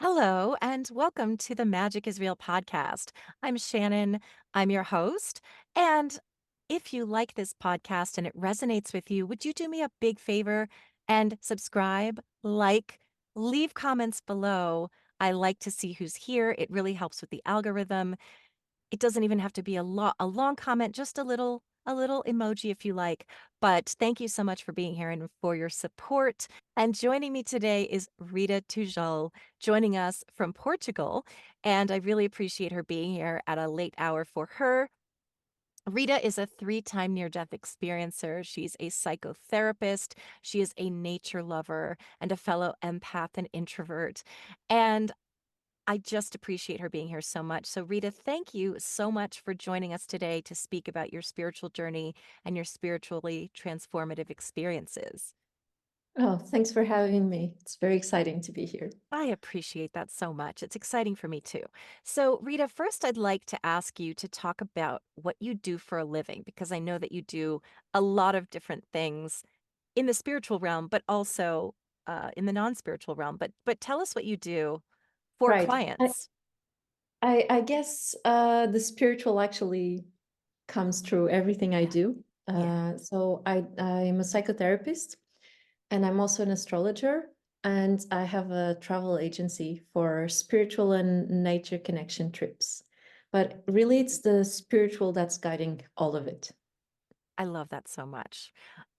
Hello, and welcome to the Magic is Real podcast. I'm Shannon, I'm your host. And if you like this podcast and it resonates with you, would you do me a big favor and subscribe, like, leave comments below? I like to see who's here. It really helps with the algorithm. It doesn't even have to be a long comment, just a little emoji if you like. But thank you so much for being here and for your support. And joining me today is Rita Tojal, joining us from Portugal. And I really appreciate her being here at a late hour for her. Rita is a three-time near-death experiencer. She's a psychotherapist. She is a nature lover and a fellow empath and introvert. And I just appreciate her being here so much. So, Rita, thank you so much for joining us today to speak about your spiritual journey and your spiritually transformative experiences. Oh, thanks for having me. It's very exciting to be here. I appreciate that so much. It's exciting for me too. So, Rita, first, I'd like to ask you to talk about what you do for a living, because I know that you do a lot of different things in the spiritual realm, but also in the non-spiritual realm. But tell us what you do for Right. I, clients. I guess the spiritual actually comes through everything I Yeah, do. yeah. I'm a psychotherapist and I'm also an astrologer. And I have a travel agency for spiritual and nature connection trips. But really, it's the spiritual that's guiding all of it. I love that so much.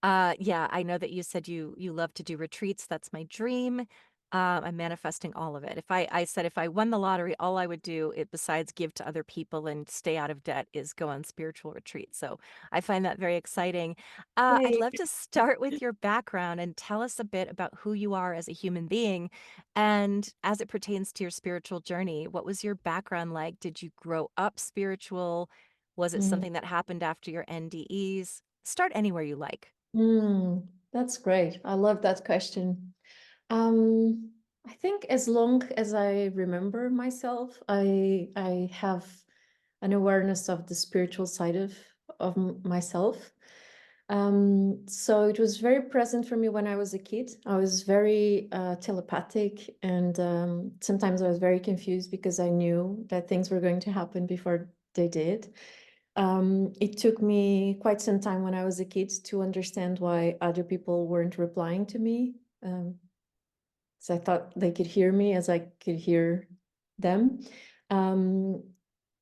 Yeah, I know that you said you love to do retreats. That's my dream. I'm manifesting all of it. I said if I won the lottery, all I would do it besides give to other people and stay out of debt is go on spiritual retreats. So I find that very exciting. I'd Yay. love to start with your background and tell us a bit about who you are as a human being and as it pertains to your spiritual journey. What was your background like? Did you grow up spiritual? Was it Mm, something that happened after your NDEs? Start anywhere you like. that's great. I love that question. Um, I think as long as I remember myself, I have an awareness of the spiritual side of myself. So it was very present for me when I was a kid. I was very telepathic, and sometimes I was very confused because I knew that things were going to happen before they did. It took me quite some time when I was a kid to understand why other people weren't replying to me. So I thought they could hear me as I could hear them. Um,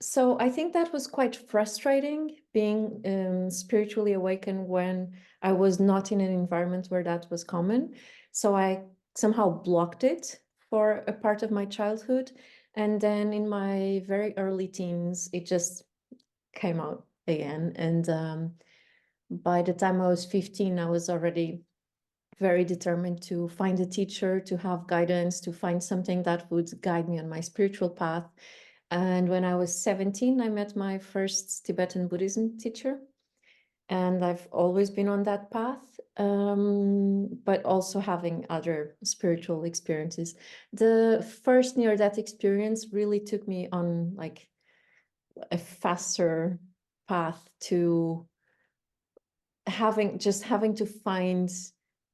so I think that was quite frustrating being spiritually awakened when I was not in an environment where that was common. So I somehow blocked it for a part of my childhood. And then in my very early teens, it just came out again. And by the time I was 15, I was already very determined to find a teacher, to have guidance, to find something that would guide me on my spiritual path. And when I was 17, I met my first Tibetan Buddhism teacher. And I've always been on that path, but also having other spiritual experiences. The first near death experience really took me on like a faster path to having to find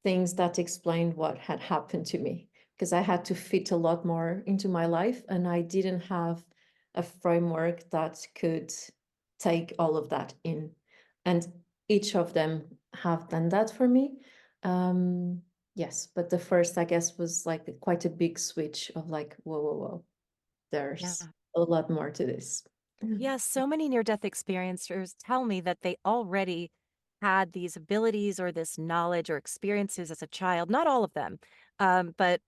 things that explained what had happened to me, because I had to fit a lot more into my life and I didn't have a framework that could take all of that in. And each of them have done that for me. Yes, but the first, I guess, was like quite a big switch of like, whoa, whoa, whoa, there's Yeah. a lot more to this. Yeah, so many near-death experiencers tell me that they already had these abilities or this knowledge or experiences as a child. Not all of them, but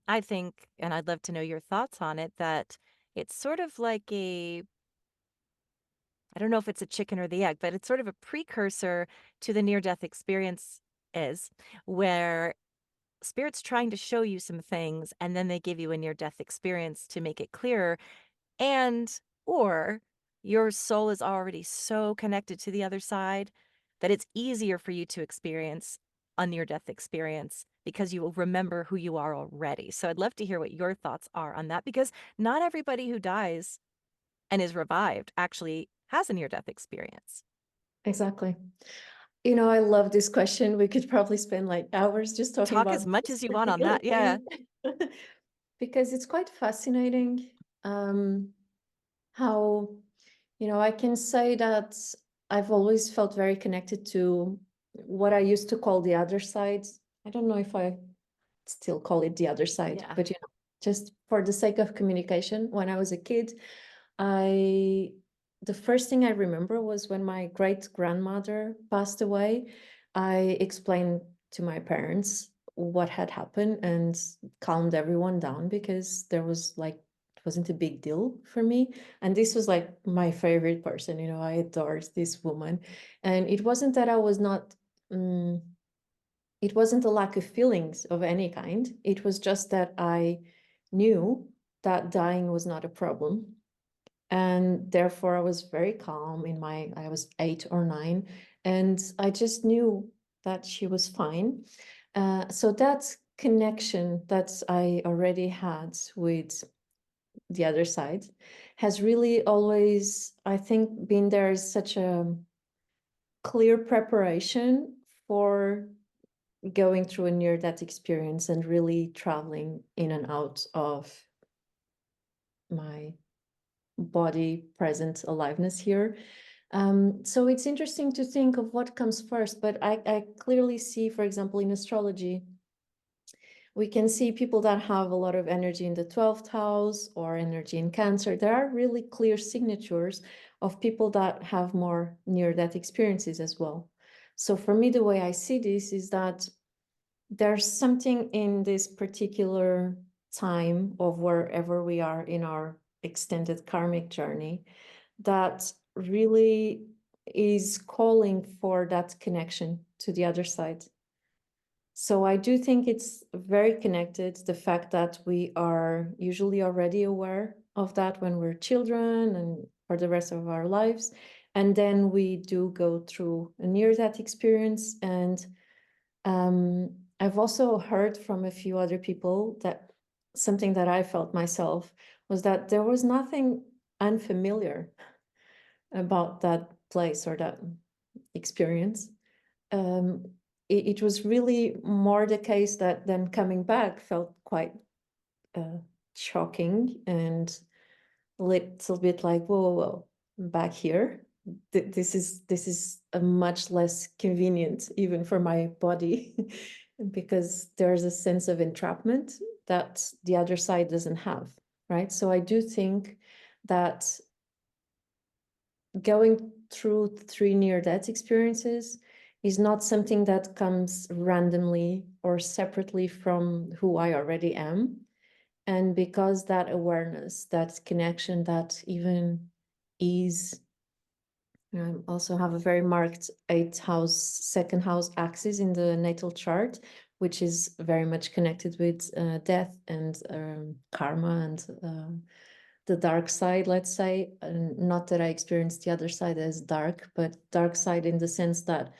I think, and I'd love to know your thoughts on it, that it's sort of like I don't know if it's a chicken or the egg, but it's sort of a precursor to the near-death experience is where spirit's trying to show you some things and then they give you a near-death experience to make it clearer. And or your soul is already so connected to the other side that it's easier for you to experience a near-death experience because you will remember who you are already. So I'd love to hear what your thoughts are on that, because not everybody who dies and is revived actually has a near-death experience. Exactly. I love this question. We could probably spend like hours just talking Talk about as much this as you want on particular that. Yeah. thing. because it's quite fascinating, um, how, I can say that I've always felt very connected to what I used to call the other side. I don't know if I still call it the other side, Yeah. but just for the sake of communication, when I was a kid, I the first thing I remember was when my great grandmother passed away. I explained to my parents what had happened and calmed everyone down because there was like it wasn't a big deal for me. And this was like my favorite person, I adored this woman. And it wasn't that I was not um, it wasn't a lack of feelings of any kind. It was just that I knew that dying was not a problem, and therefore I was very calm I was 8 or 9, and I just knew that she was fine. So that connection that I already had with the other side has really always, I think, been there as such a clear preparation for going through a near death experience and really traveling in and out of my body present aliveness here. So it's interesting to think of what comes first, but I clearly see, for example, in astrology, we can see people that have a lot of energy in the 12th house or energy in Cancer. There are really clear signatures of people that have more near-death experiences as well. So for me, the way I see this is that there's something in this particular time of wherever we are in our extended karmic journey that really is calling for that connection to the other side. So I do think it's very connected, the fact that we are usually already aware of that when we're children and for the rest of our lives. And then we do go through a near-death experience. And I've also heard from a few other people that something that I felt myself was that there was nothing unfamiliar about that place or that experience. Um, it was really more the case that then coming back felt quite uh, shocking and a little bit like, whoa, whoa, whoa, I'm back here. This is a much less convenient even for my body because there's a sense of entrapment that the other side doesn't have, right? So I do think that going through 3 near-death experiences is not something that comes randomly or separately from who I already am. And because that awareness, that connection, that even ease, I also have a very marked 8th house, 2nd house axis in the natal chart, which is very much connected with death and karma and the dark side, let's say. And not that I experienced the other side as dark, but dark side in the sense that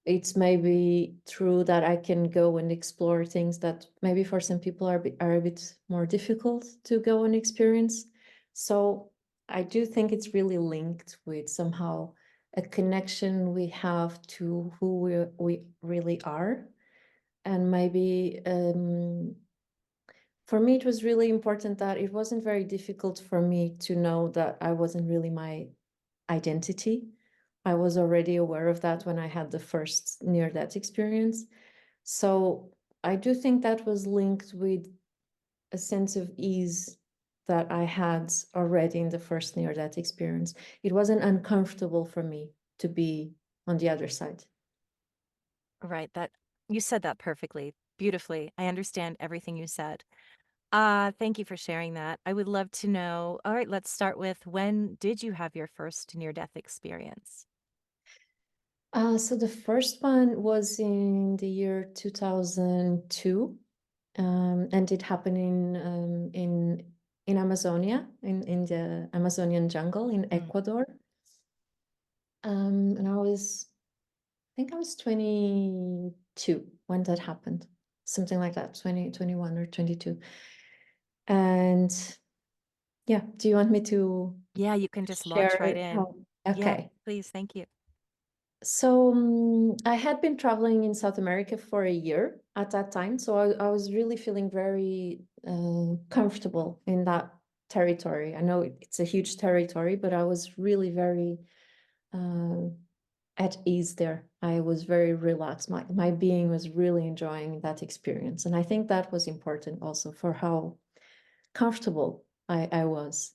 it's maybe true that I can go and explore things that maybe for some people are a bit more difficult to go and experience. So I do think it's really linked with somehow a connection we have to who we really are. And maybe for me, it was really important that it wasn't very difficult for me to know that I wasn't really my identity. I was already aware of that when I had the first near-death experience. So I do think that was linked with a sense of ease that I had already in the first near-death experience. It wasn't uncomfortable for me to be on the other side. Right, that you said that perfectly, beautifully. I understand everything you said. Thank you for sharing that. I would love to know. All right, let's start with when did you have your first near-death experience? So the first one was in the year 2002, and it happened in Amazonia, in the Amazonian jungle in Mm. Ecuador. And I think I was 22 when that happened, something like that, 2021 or 22. And yeah, do you want me to Yeah, you can just launch right share in. how? Yeah, Okay. please, thank you. So I had been traveling in South America for a year at that time. So I was really feeling very comfortable in that territory. I know it's a huge territory, but I was really very uh, at ease there. I was very relaxed. My being was really enjoying that experience. And I think that was important also for how comfortable I was.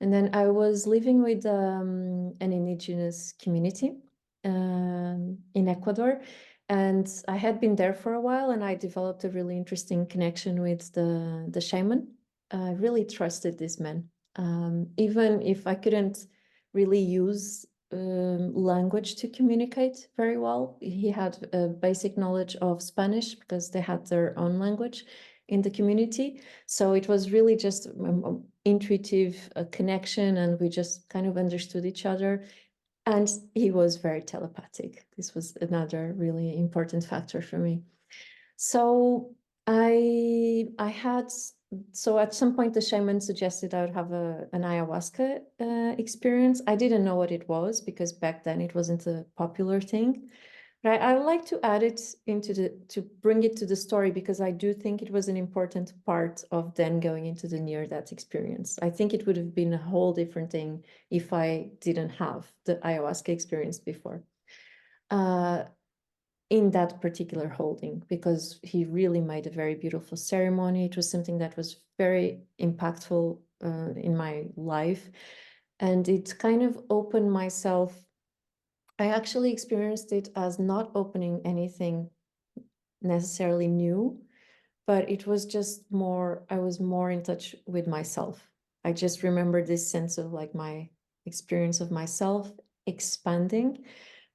And then I was living with an indigenous community in Ecuador. And I had been there for a while, and I developed a really interesting connection with the shaman. I really trusted this man. Even if I couldn't really use language to communicate very well, he had a basic knowledge of Spanish because they had their own language in the community. So it was really just intuitive connection, and we just kind of understood each other. And he was very telepathic. This was another really important factor for me. So I had so at some point the shaman suggested I would have an ayahuasca experience. I didn't know what it was because back then it wasn't a popular thing. But I would like to add it to bring it to the story because I do think it was an important part of then going into the near death experience. I think it would have been a whole different thing if I didn't have the ayahuasca experience before. Uh, in that particular holding, because he really made a very beautiful ceremony. It was something that was very impactful in my life, and it kind of opened myself. I actually experienced it as not opening anything necessarily new, but it was just more, I was more in touch with myself. I just remember this sense of like my experience of myself expanding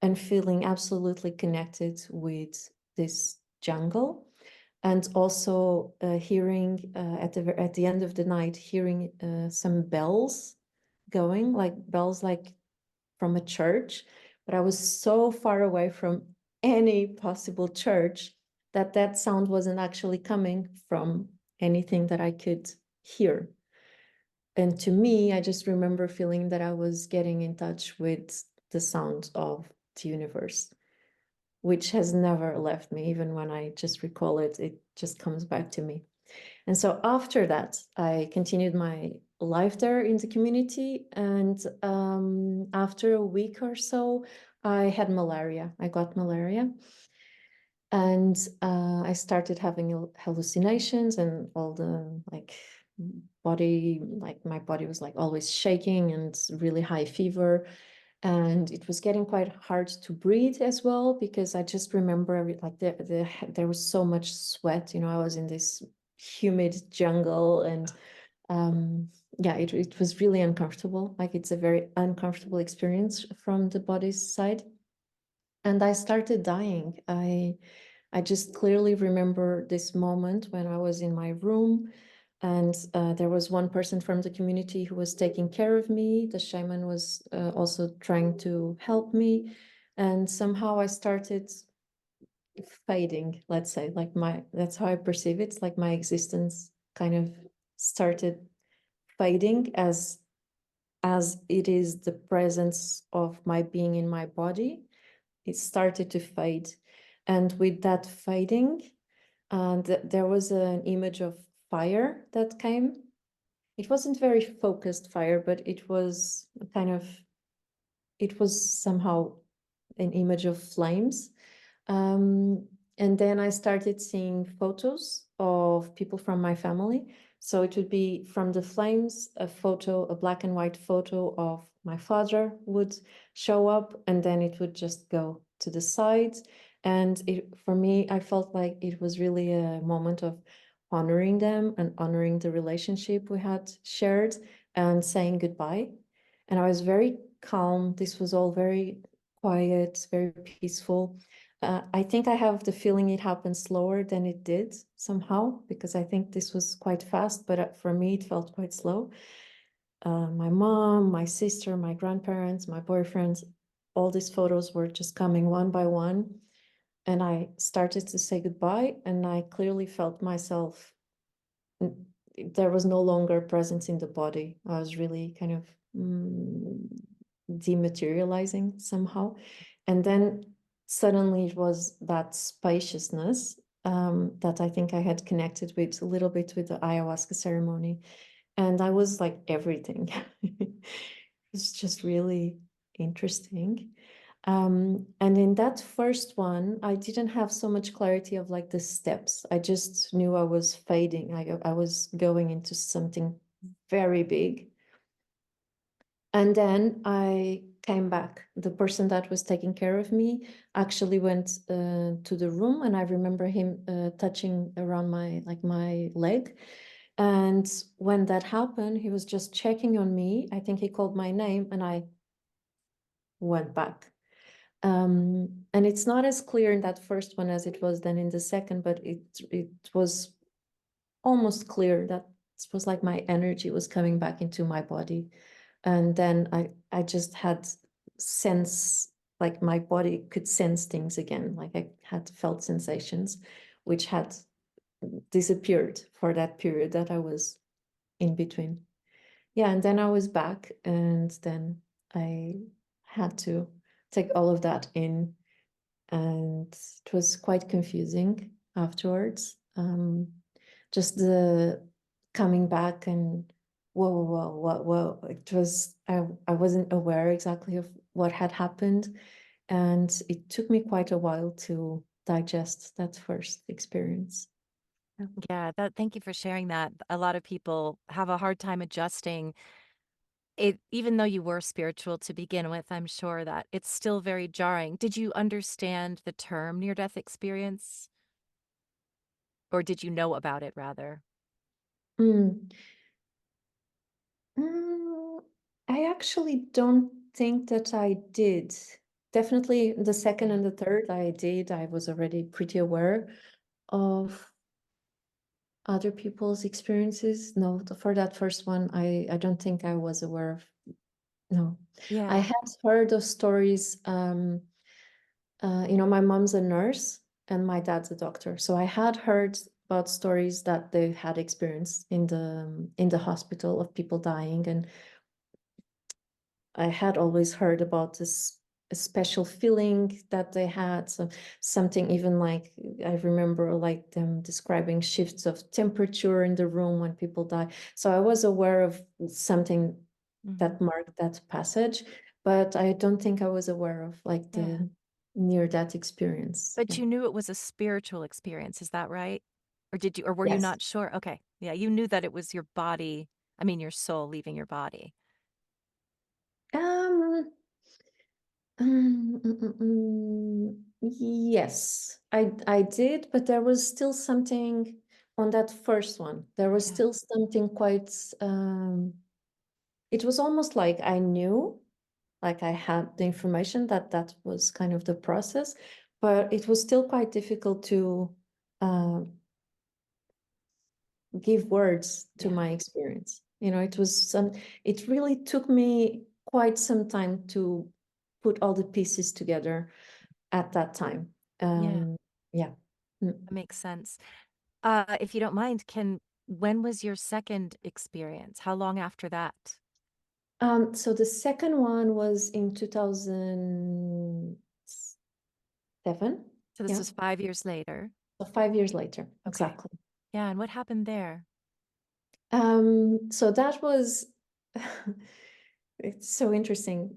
and feeling absolutely connected with this jungle. And also hearing at the end of the night, hearing some bells going, like bells like from a church, but I was so far away from any possible church that that sound wasn't actually coming from anything that I could hear. And to me, I just remember feeling that I was getting in touch with the sound of the universe, which has never left me. Even when I just recall it, it just comes back to me. And so after that, I continued my life there in the community. And after a week or so, I had malaria. I got malaria. And I started having hallucinations and all the like body, like my body was like always shaking and really high fever. And it was getting quite hard to breathe as well, because I just remember like there was so much sweat. You know, I was in this humid jungle, and yeah, it was really uncomfortable. Like it's a very uncomfortable experience from the body's side. And I started dying. I just clearly remember this moment when I was in my room, and there was one person from the community who was taking care of me. The shaman was also trying to help me. And somehow I started fading, let's say, like that's how I perceive it. It's like my existence kind of started fading as it is the presence of my being in my body. It started to fade. And with that fading, there was an image of fire that came. It wasn't very focused fire, but it was somehow an image of flames. Um, and then I started seeing photos of people from my family. So it would be from the flames, a black and white photo of my father would show up, and then it would just go to the side. And for me, I felt like it was really a moment of honoring them and honoring the relationship we had shared and saying goodbye. And I was very calm. This was all very quiet, very peaceful. I think I have the feeling it happened slower than it did somehow, because I think this was quite fast, but for me, it felt quite slow. My mom, my sister, my grandparents, my boyfriends, all these photos were just coming one by one. And I started to say goodbye, and I clearly felt myself, there was no longer presence in the body. I was really kind of dematerializing somehow. And then suddenly it was that spaciousness that I think I had connected with a little bit with the ayahuasca ceremony. And I was like everything. It's just really interesting. And in that first one, I didn't have so much clarity of like the steps. I just knew I was fading. I was going into something very big. And then I came back. The person that was taking care of me actually went to the room, and I remember him touching around my leg. And when that happened, he was just checking on me. I think he called my name, and I went back. And it's not as clear in that first one as it was then in the second, but it was almost clear that it was like my energy was coming back into my body. And then I just had sense, like my body could sense things again, like I had felt sensations which had disappeared for that period that I was in between. Yeah, and then I was back, and then I had to take all of that in, and it was quite confusing afterwards. Just the coming back and whoa. It was, I wasn't aware exactly of what had happened, and it took me quite a while to digest that first experience. Yeah. Yeah, thank you for sharing that. A lot of people have a hard time adjusting it, even though you were spiritual to begin with. I'm sure that it's still very jarring. Did you understand the term near death experience? Or did you know about it rather? Mm. Mm, I actually don't think that I did. Definitely the second Yeah. and the third I did. I was already pretty aware of other people's experiences. No, for that first one, I don't think I was aware of. No, I Yeah. had heard of stories. My mom's a nurse and my dad's a doctor, so I had heard about stories that they had experienced in the hospital of people dying, and I had always heard about this a special feeling that they had. So something even like I remember like them describing shifts of temperature in the room when people die. So I was aware of something Mhm. that marked that passage, but I don't think I was aware of like Yeah. the near death experience. But Yeah. you knew it was a spiritual experience, is that right? Or were you Yes. not sure? Okay. Yeah, you knew that it was your body, I mean, your soul leaving your body. Um, yes, I did, but there was still something on that first one. There was Yeah. still something quite, it was almost like I knew, like I had the information that that was kind of the process, but it was still quite difficult to uh, give words to Yeah. my experience. It really took me quite some time to put all the pieces together at that time. Yeah. Um, yeah. Mm. That makes sense. If you don't mind, when was your second experience? How long after that? So the second one was in 2007. So this Yeah. was 5 years later. So 5 years later, Okay. exactly. Yeah, and what happened there? So that was it's so interesting.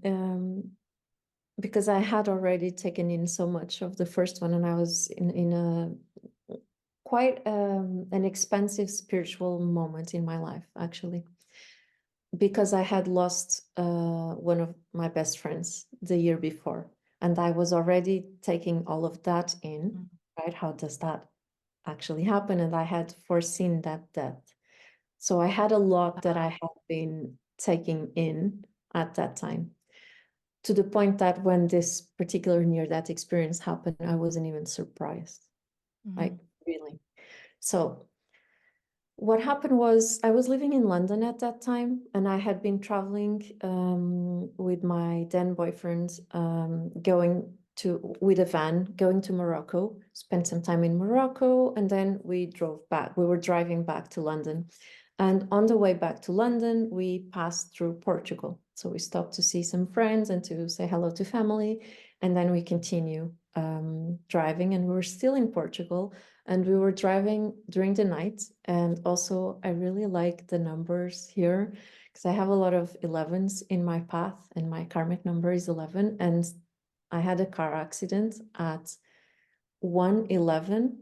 Because I had already taken in so much of the first one, and I was in a quite an expansive spiritual moment in my life, actually, because I had lost one of my best friends the year before, and I was already taking all of that in, Mm. right? How does that actually happen? And I had foreseen that death. So I had a lot that I Wow. had been taking in at that time, to the point that when this particular near death experience happened, I wasn't even surprised. Like, Mhm. really. So what happened was I was living in London at that time, and I had been traveling with my then boyfriend, going to with a van, going to Morocco, spent some time in Morocco, and then we drove back. We were driving back to London. And on the way back to London, we passed through Portugal. So we stopped to see some friends and to say hello to family. And then we continue driving, and we were still in Portugal, and we were driving during the night. And also, I really like the numbers here because I have a lot of 11s in my path, and my karmic number is 11. And I had a car accident at 1:11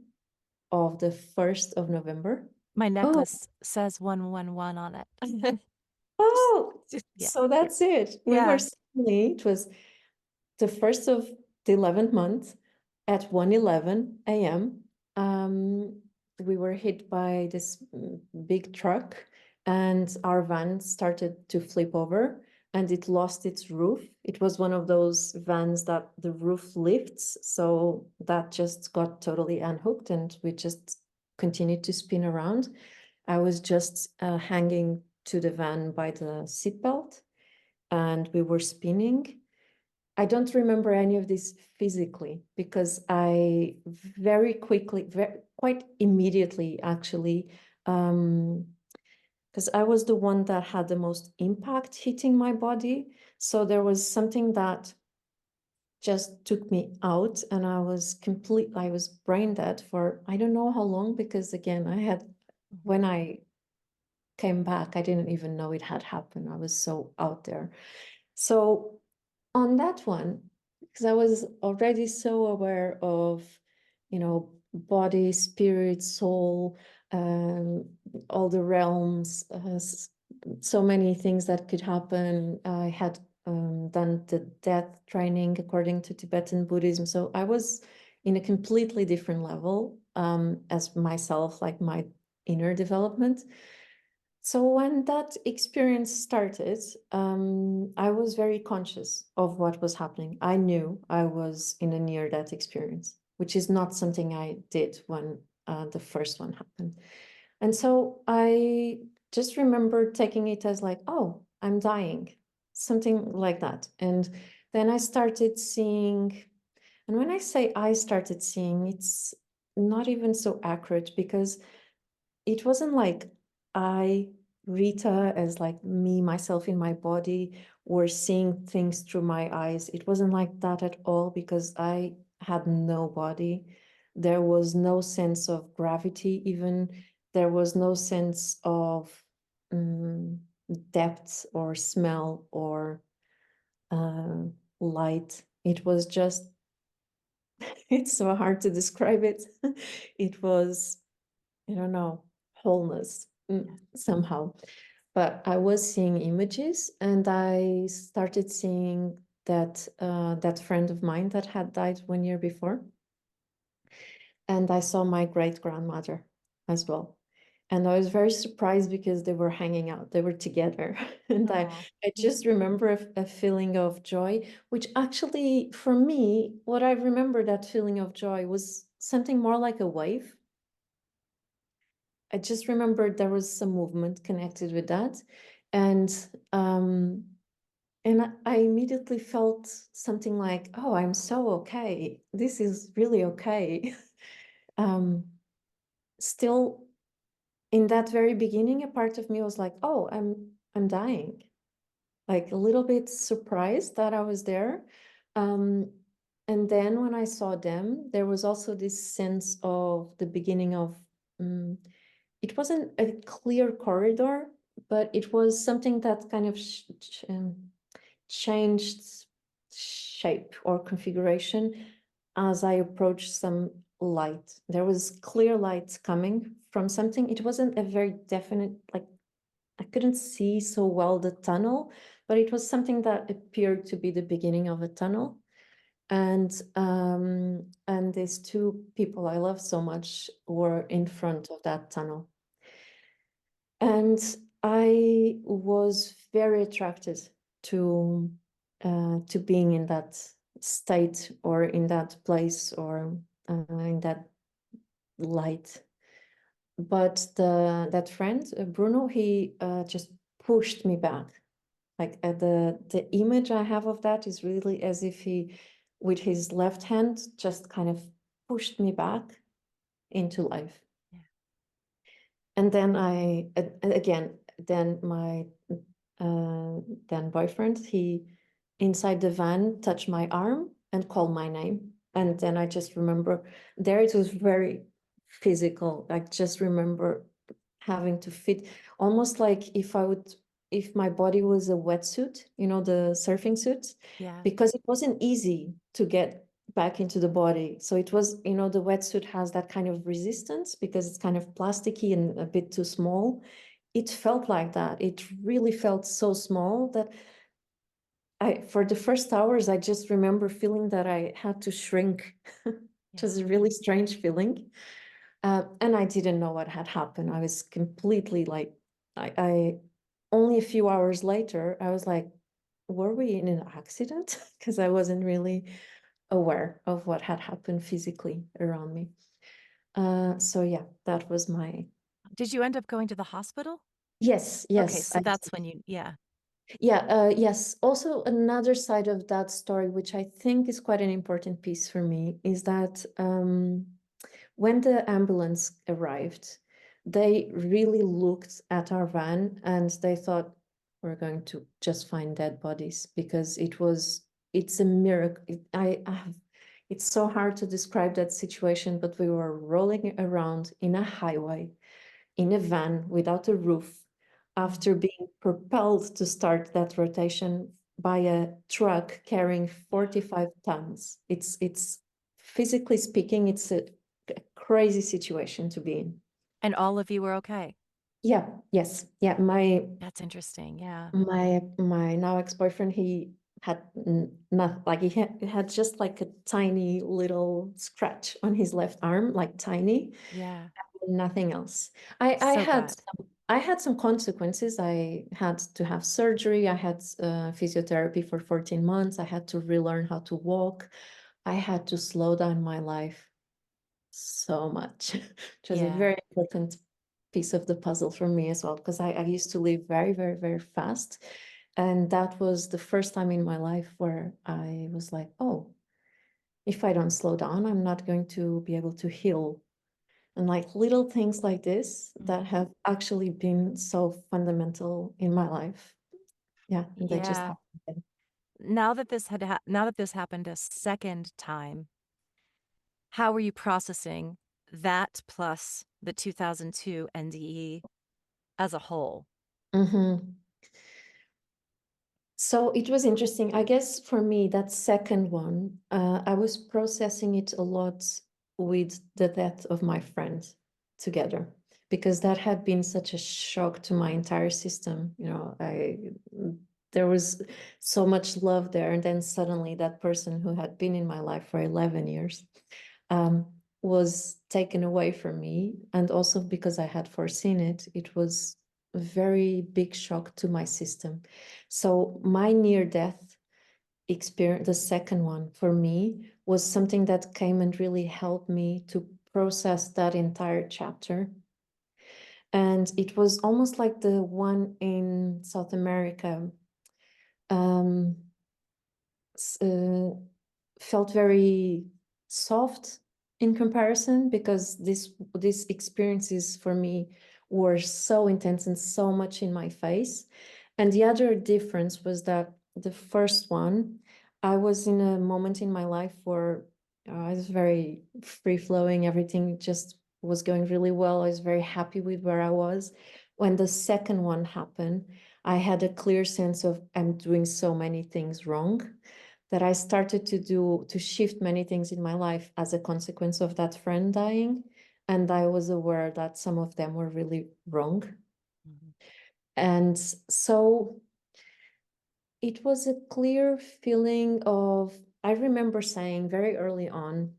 of the 1st of November. My Oh, necklace says 111 on it. oh, Yeah. so that's it. We were Yeah. suddenly, it was the 1st of the 11th month at 1:11 a.m. We were hit by this big truck, and our van started to flip over, and it lost its roof. It was one of those vans that the roof lifts, so that just got totally unhooked, and we just continued to spin around. I was just hanging to the van by the seatbelt, and we were spinning. I don't remember any of this physically because I very quickly, quite immediately actually, because I was the one that had the most impact hitting my body. So there was something that just took me out, and I was brain dead for I don't know how long, because again, Mhm. when I came back, I didn't even know it had happened. I was so out there. So on that one, because I was already so aware of, body, spirit, soul, um, all the realms, so many things that could happen. I had done the death training according to Tibetan Buddhism. So I was in a completely different level as myself, like my inner development. So when that experience started, I was very conscious of what was happening. I knew I was in a near-death experience, which is not something I did when the first one happened. And so I just remember taking it as like, oh, I'm dying, something like that. And then I started seeing, and when I say I started seeing, it's not even so accurate, because it wasn't like I, Rita, as like me, myself in my body, were seeing things through my eyes. It wasn't like that at all, because I had no body. There was no sense of gravity, even. There was no sense of um, depth or smell or uh, light. It was just, it's so hard to describe it. It was, I don't know, wholeness somehow. But I was seeing images, and I started seeing that friend of mine that had died 1 year before. And I saw my great grandmother as well. And I was very surprised because they were hanging out, they were together. And Oh, I just remember a feeling of joy, which actually, for me, what I remember that feeling of joy was something more like a wave. I just remembered there was some movement connected with that. And um, I immediately felt something like, oh, I'm so okay. This is really okay. um, Still, in that very beginning, a part of me was like, oh, I'm dying. Like a little bit surprised that I was there. Um, and then when I saw them, there was also this sense of the beginning of it wasn't a clear corridor, but it was something that kind of changed shape or configuration as I approached some light. There was clear light coming from something. It wasn't a very definite, like I couldn't see so well the tunnel, but it was something that appeared to be the beginning of a tunnel. And these two people I love so much were in front of that tunnel. And I was very attracted to being in that state or in that place or in that light. But that friend, Bruno, he just pushed me back. Like the image I have of that is really as if he, with his left hand, just kind of pushed me back into life. yeah. And then again, then my then boyfriend, he inside the van touched my arm, and call my name. And then I just remember there it was very physical. I just remember having to fit, almost like if my body was a wetsuit, the surfing suits, Yeah. because it wasn't easy to get back into the body. So it was, the wetsuit has that kind of resistance because it's kind of plasticky and a bit too small. It felt like that. It really felt so small that for the first hours, I just remember feeling that I had to shrink, which was a Yeah. really strange feeling. And I didn't know what had happened. I was completely like, I only a few hours later, I was like, were we in an accident? Because I wasn't really aware of what had happened physically around me. So yeah, that was my, Did you end up going to the hospital? yes, Okay, yes, so that's when you, yeah. yeah, yes. Also, another side of that story, which I think is quite an important piece for me, is that when the ambulance arrived, they really looked at our van and they thought we're going to just find dead bodies because it's a miracle. It's so hard to describe that situation, but we were rolling around in a highway in a van without a roof Mm. after being propelled to start that rotation by a truck carrying Yeah. 45 tons. It's physically speaking, it's a crazy situation to be in. And all of you were okay. Yeah, yes. Yeah, my That's interesting. Yeah. my now ex-boyfriend, he had not like he had just like a tiny little scratch on his left arm, like tiny, Yeah. nothing else. I So had glad. some consequences. I had to have surgery. I had physiotherapy for 14 months. I had to relearn how to walk. I had to slow down my life so much, which was a Yeah. very important piece of the puzzle for me as well, because I used to live very, very, very fast. And that was the first time in my life where I was like, oh, if I don't slow down, I'm not going to be able to heal, and like little things like this that Mhm. have actually been so fundamental in my life. Yeah, and they just Yeah. happen. Now that this happened a second time, how were you processing that plus the 2002 NDE as a whole? Hmm. So it was interesting. I guess for me, that second one, I was processing it a lot with the death of my friend together, because that had been such a shock to my entire system. There was so much love there, and then suddenly that person who had been in my life for 11 years um, was taken away from me. And also because I had foreseen it, it was a very big shock to my system. So my near death experience, the second one for me, was something that came and really helped me to process that entire chapter. And it was almost like the one in South America. Um, felt very soft in comparison, because these experiences for me were so intense and so much in my face. And the other difference was that the first one, I was in a moment in my life where I was very free flowing, everything just was going really well. I was very happy with where I was. When the second one happened, I had a clear sense of I'm doing so many things wrong, that I started to shift many things in my life as a consequence of that friend dying. And I was aware that some of them were really wrong. Mhm. And so it was a clear feeling of, I remember saying very early on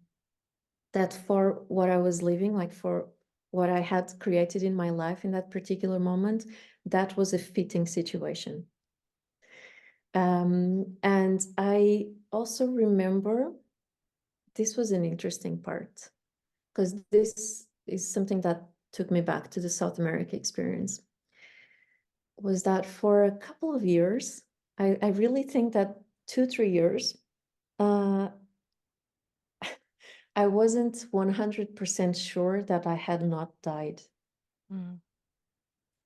that for what I was living, like for what I had created in my life in that particular moment, that was a fitting situation. And I also remember, this was an interesting part, because this is something that took me back to the South America experience, was that for a couple of years, I really think that 2, 3 years, uh, I wasn't 100% sure that I had not died. Mm.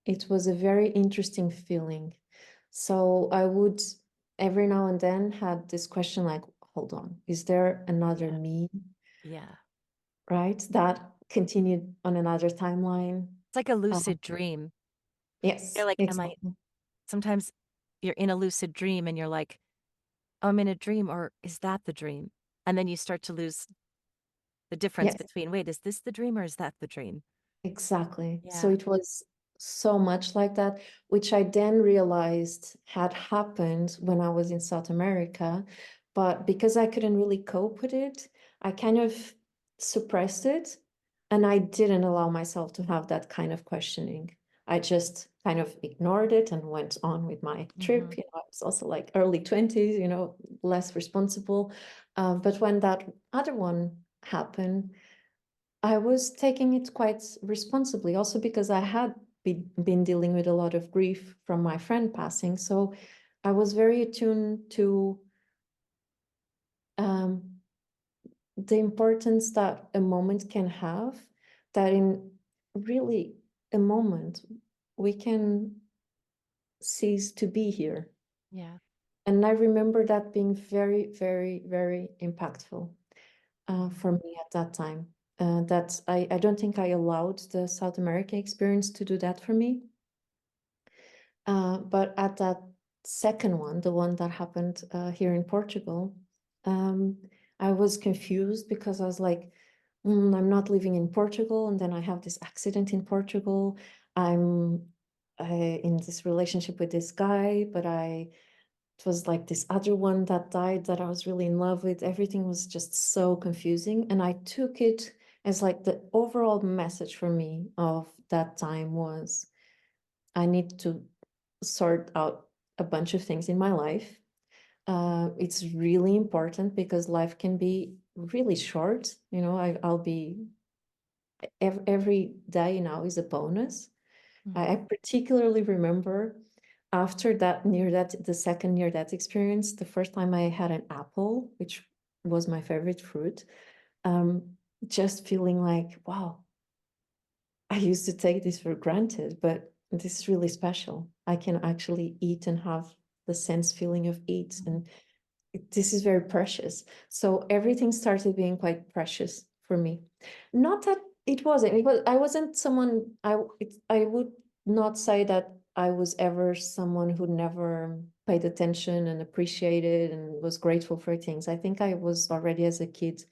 It was a very interesting feeling. So I would every now and then had this question like, hold on, is there another Yeah. me, Yeah. right? That continued on another timeline. It's like a Um, lucid dream. You're yes, like, am I exactly. sometimes you're in a lucid dream and you're like, "Oh, I'm in a dream," or "Is that the dream?" And then you start to lose the difference Yes. between, "Wait, is this the dream or is that the dream?" Exactly. So Yeah. it was so much like that, which I then realized had happened when I was in South America. But because I couldn't really cope with it, I kind of suppressed it and I didn't allow myself to have that kind of questioning. I just kind of ignored it and went on with my trip. Mhm. You know, I was also like early 20s, less responsible. But when that other one happened, I was taking it quite responsibly, also because I had been dealing with a lot of grief from my friend passing. So I was very attuned to um, the importance that a moment can have, that in really a moment we can cease to be here. Yeah. And I remember that being very, very, very impactful Mhm. for me at that time. That I don't think I allowed the South America experience to do that for me. But at that second one, the one that happened here in Portugal, um, I was confused because I was like, I'm not living in Portugal, and then I have this accident in Portugal. I'm in this relationship with this guy, but it was like this other one that died that I was really in love with. Everything was just so confusing. And I took it as like the overall message for me of that time was I need to sort out a bunch of things in my life. It's really important because life can be really short. I'll be every day now is a bonus. I Mhm. particularly remember after that near that the second near that experience, the first time I had an apple, which was my favorite fruit, um, just feeling like, wow, I used to take this for granted, but this is really special. I can actually eat and have the sense feeling of eat, Mhm. and this is very precious. So everything started being quite precious for me. Not that it wasn't. I wasn't someone. I would not say that I was ever someone who never paid attention and appreciated and was grateful for things. I think I was already as a kid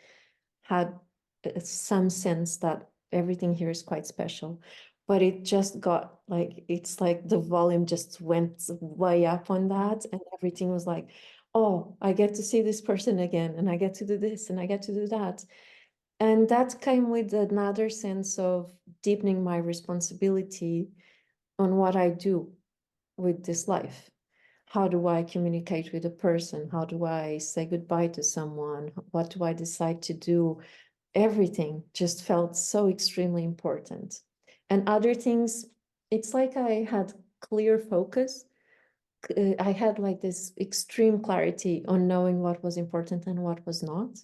had some sense that everything here is quite special. But it just got like, it's like the volume just went way up on Mhm. that. And everything was like, oh, I get to see this person again, and I get to do this, and I get to do that. And that came with another sense of deepening my responsibility on what I do with this life. How do I communicate with a person? How do I say goodbye to someone? What do I decide to do? Everything just felt so extremely important. And other things, it's like I had clear focus. I had like this extreme clarity on knowing what was important and what was not.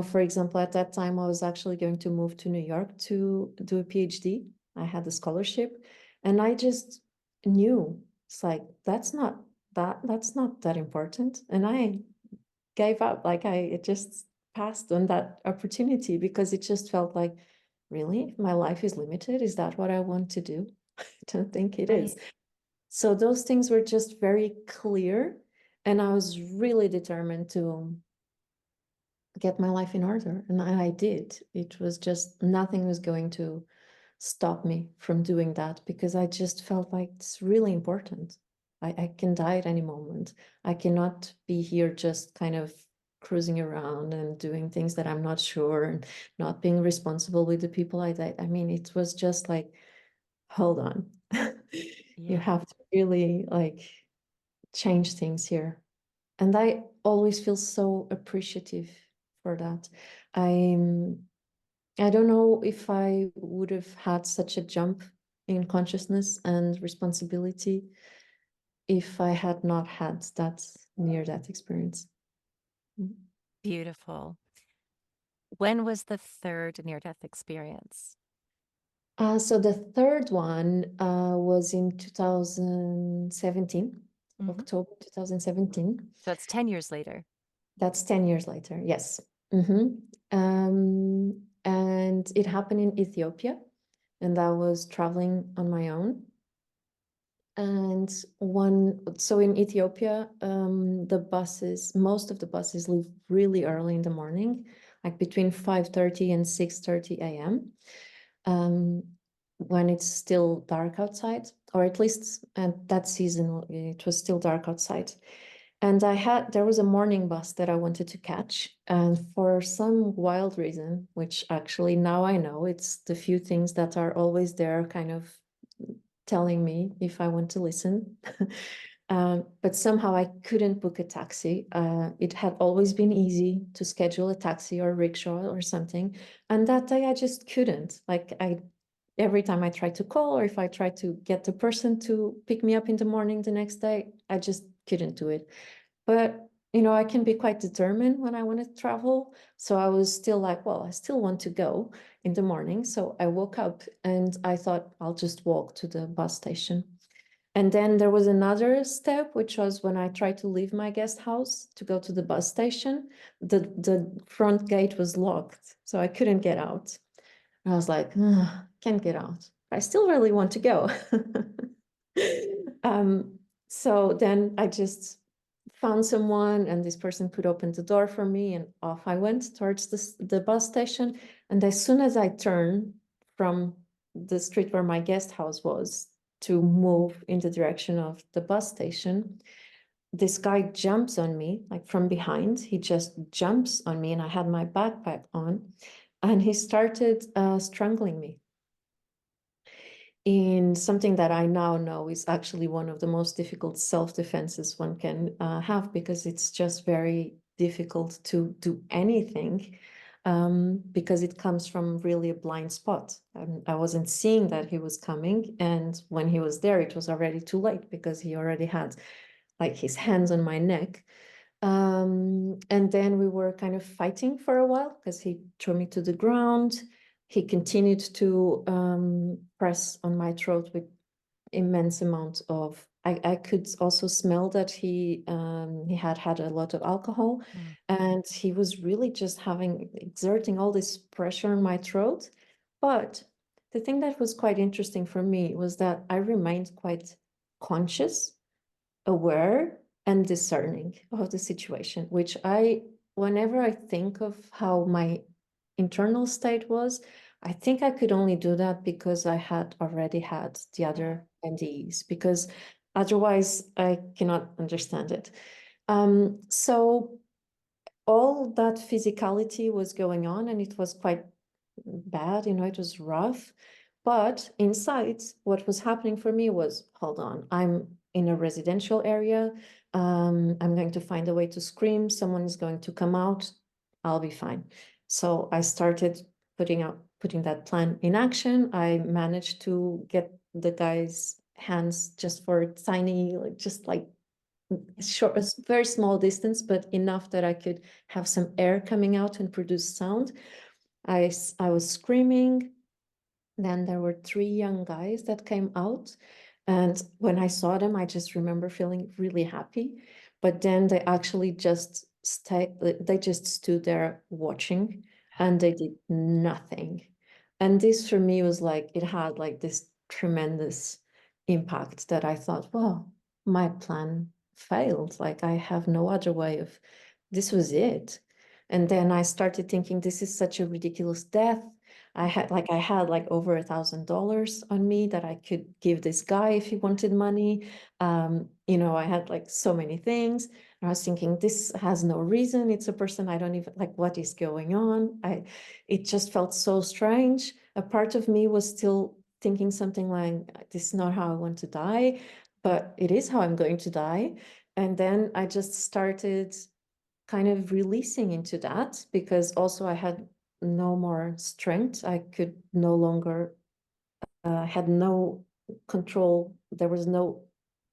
For example, at that time, I was actually going to move to New York to do a PhD. I had a scholarship, and I just knew it's like that's not that important. And I gave up. Like it just passed on that opportunity because it just felt like, really, my life is limited. Is that what I want to do? I don't think it Right. is. So those things were just very clear, and I was really determined to get my life in order, and I did. It was just nothing was going to stop me from doing that because I just felt like it's really important. I can die at any moment. I cannot be here just kind of cruising around and doing things that I'm not sure and not being responsible with the people I die. I mean, it was just like, hold on. You Yeah. have to really like change things here. And I always feel so appreciative for that. I'm I don't know if I would have had such a jump in consciousness and responsibility if I had not had that near that experience. Mm. Beautiful. When was the third near-death experience? So the third one was in 2017, Mhm. October 2017. So it's 10 years later. That's 10 years later. Yes. Mm-hmm. And it happened in Ethiopia, and I was traveling on my own. And so in Ethiopia, most of the buses leave really early in the morning, like between 5:30 and 6:30 a.m. Um, when it's still dark outside, or at least at that season, it was still dark outside. And there was a morning bus that I wanted to catch. And for some wild reason, which actually now I know, it's the few things that are always there kind of telling me if I want to listen. But somehow I couldn't book a taxi. It had always been easy to schedule a taxi or rickshaw or something. And that day I just couldn't. Every time I tried to call, or if I tried to get the person to pick me up in the morning the next day, I just couldn't do it. But I can be quite determined when I want to travel. So I was still like, well, I still want to go in the morning. So I woke up and I thought I'll just walk to the bus station. And then there was another step, which was when I tried to leave my guest house to go to the bus station, the front gate was locked, so I couldn't get out. And I was like, can't get out. I still really want to go. um, so then I just found someone, and this person could open the door for me, and off I went towards the bus station. And as soon as I turned from the street where my guest house was to move in the direction of the bus station, this guy jumps on me, like from behind. He just jumps on me, and I had my backpack on, and he started strangling me in something that I now know is actually one of the most difficult self-defenses one can have, because it's just very difficult to do anything, because it comes from really a blind spot. I wasn't seeing that he was coming, and when he was there, it was already too late, because he already had like his hands on my neck. And then we were kind of fighting for a while, because he threw me to the ground. He continued to press on my throat with immense amount of. I could also smell that he had had a lot of alcohol, Mm. and he was really just exerting all this pressure on my throat. But the thing that was quite interesting for me was that I remained quite conscious, aware, and discerning of the situation, which whenever I think of how my internal state was, I think I could only do that because I had already had the Yeah. other NDEs, because otherwise I cannot understand it. So all that physicality was going on, and it was quite bad, it was rough. But inside, what was happening for me was, hold on, I'm in a residential area. I'm going to find a way to scream. Someone is going to come out. I'll be fine. So I started putting that plan in action. I managed to get the guy's hands just for a tiny, just like short, a very small distance, but enough that I could have some air coming out and produce sound. I was screaming. Then there were three young guys that came out. And when I saw them, I just remember feeling really happy. But then they just stood there watching, and they did nothing. And this for me was like, it had like this tremendous impact that I thought, well, my plan failed. Like I have no other way of, this was it. And then I started thinking, this is such a ridiculous death. I had like over $1,000 on me that I could give this guy if he wanted money. I had like so many things. And I was thinking, this has no reason. It's a person I don't even like. What is going on? It just felt so strange. A part of me was still thinking something like, this is not how I want to die, but it is how I'm going to die. And then I just started kind of releasing into that, because also I had no more strength. I could no longer, had no control. There was no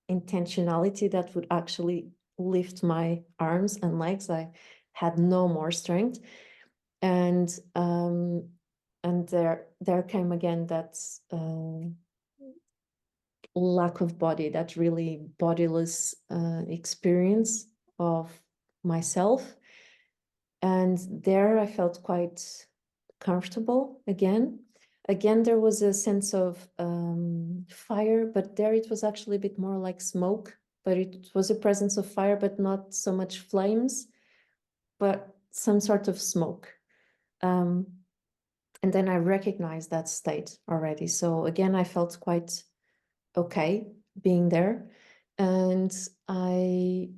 intentionality that would actually lift my arms and legs. I had no more strength. And there came again that lack of body, that really bodiless experience of myself. And there I felt quite comfortable again. Again, there was a sense of fire, but there it was actually a bit more like smoke, but it was a presence of fire, but not so much flames, but some sort of smoke. Um, and then I recognized that state already. So again, I felt quite okay being there. And I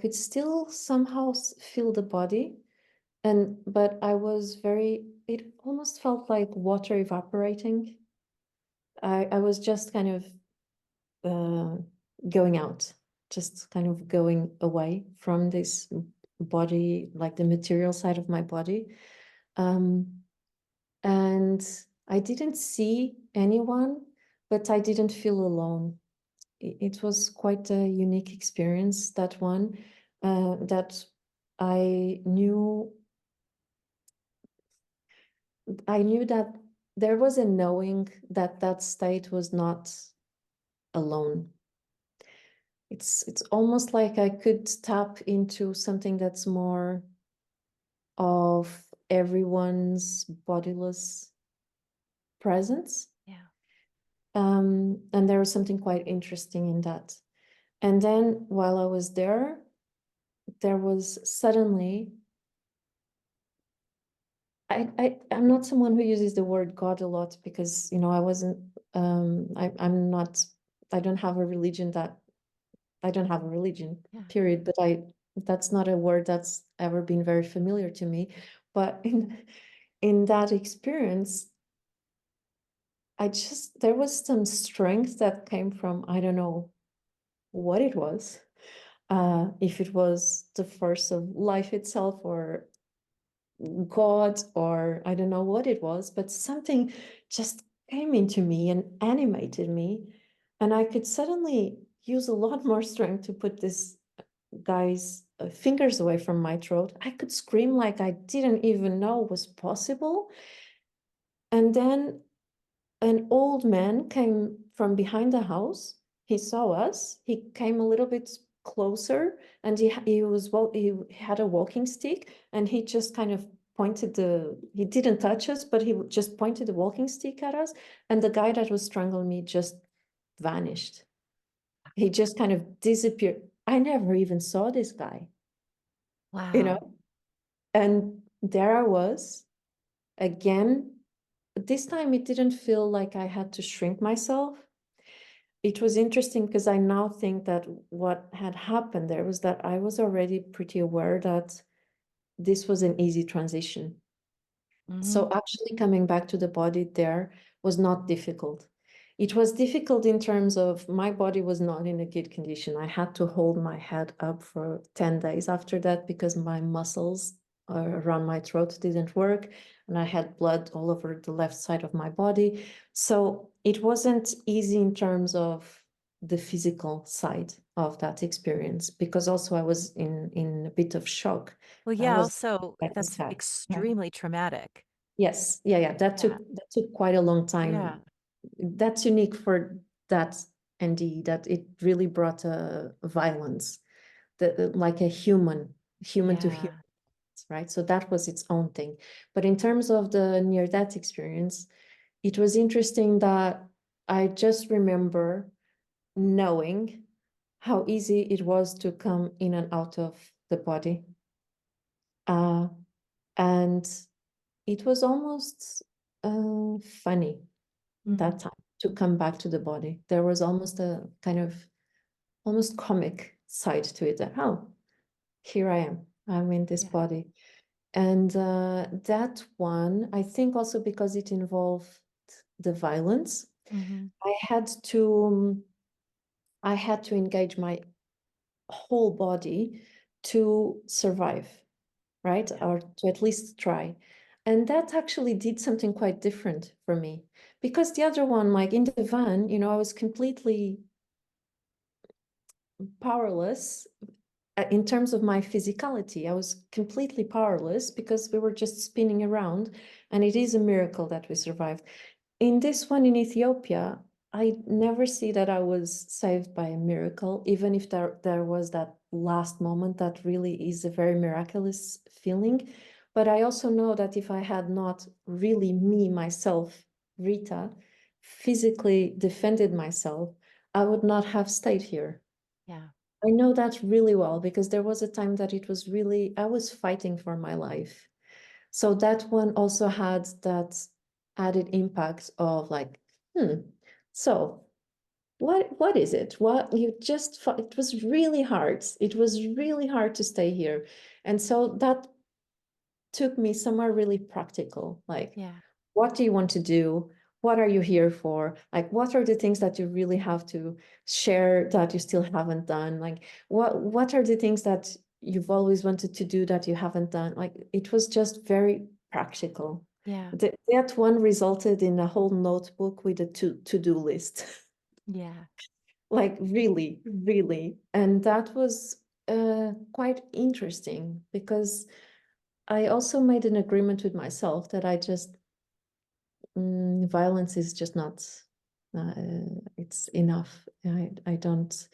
could still somehow feel the body. But I was it almost felt like water evaporating. I was just kind of uh, going out, just kind of going away from this body, like the material side of my body. Um, and I didn't see anyone, but I didn't feel alone. It was quite a unique experience, that one, that I knew I knew that there was a knowing that that state was not alone. It's almost like I could tap into something that's more of everyone's bodiless presence. Yeah. And there was something quite interesting in that. And then while I was there was suddenly I'm not someone who uses the word God a lot because, you know, I wasn't I'm not I don't have a religion that I don't have a religion, Yeah. period. But that's not a word that's ever been very familiar to me. But in that experience, there was some strength that came from, I don't know what it was. If it was the force of life itself or God, or I don't know what it was, but something just came into me and animated me. And I could suddenly use a lot more strength to put this guy's fingers away from my throat. I could scream like I didn't even know was possible. And then an old man came from behind the house. He saw us. He came a little bit closer, and he had a walking stick, and he just kind of he didn't touch us, but he just pointed the walking stick at us, and the guy that was strangling me just vanished. He just kind of disappeared. I never even saw this guy, you know. Wow. And there I was again. This time it didn't feel like I had to shrink myself. It was interesting because I now think that what had happened there was that I was already pretty aware that this was an easy transition. Hmm. So actually coming back to the body there was not difficult. It was difficult in terms of my body was not in a good condition. I had to hold my head up for 10 days after that because my muscles around my throat didn't work and I had blood all over the left side of my body. So it wasn't easy in terms of the physical side of that experience because also I was in a bit of shock. Well, I yeah, was also like that's that. Yeah. extremely traumatic. Yes, yeah, that Yeah. took quite a long Yeah. time. That's unique for that NDE, that it really brought a violence, like a human to human, Yeah. right? So that was its own thing. But in terms of the near-death experience, it was interesting that I just remember knowing how easy it was to come in and out of the body. Uh, and it was almost funny Hmm. that time to come back to the body. There was almost a kind of almost comic side to it. That, oh, here I am. I'm in this Yeah. body. And that one, I think also because it involved the violence, Hmm. I had to I had to engage my whole body to survive, right? Yeah. Or to at least try. And that actually did something quite different for me. Because the other one, like in the van, you know, I was completely powerless in terms of my physicality. I was completely powerless because we were just spinning around. And it is a miracle that we survived. In this one in Ethiopia, I never see that I was saved by a miracle, even if there was that last moment that really is a very miraculous feeling. But I also know that if I had not really me, myself, Rita, physically defended myself, I would not have stayed here. Yeah. I know that really well because there was a time that it was really, I was fighting for my life. So that one also had that added impact of like, so what is it? What you just, it was really hard. It was really hard to stay here. And so that took me somewhere really practical. Like, Yeah. what do you want to do? What are you here for? Like, what are the things that you really have to share that you still haven't done? Like, what are the things that you've always wanted to do that you haven't done? Like, it was just very practical. Yeah. That one resulted in a whole notebook with a to-do list. Yeah. Like really, really. And that was quite interesting because I also made an agreement with myself that I just violence is just not uh, it's enough. I don't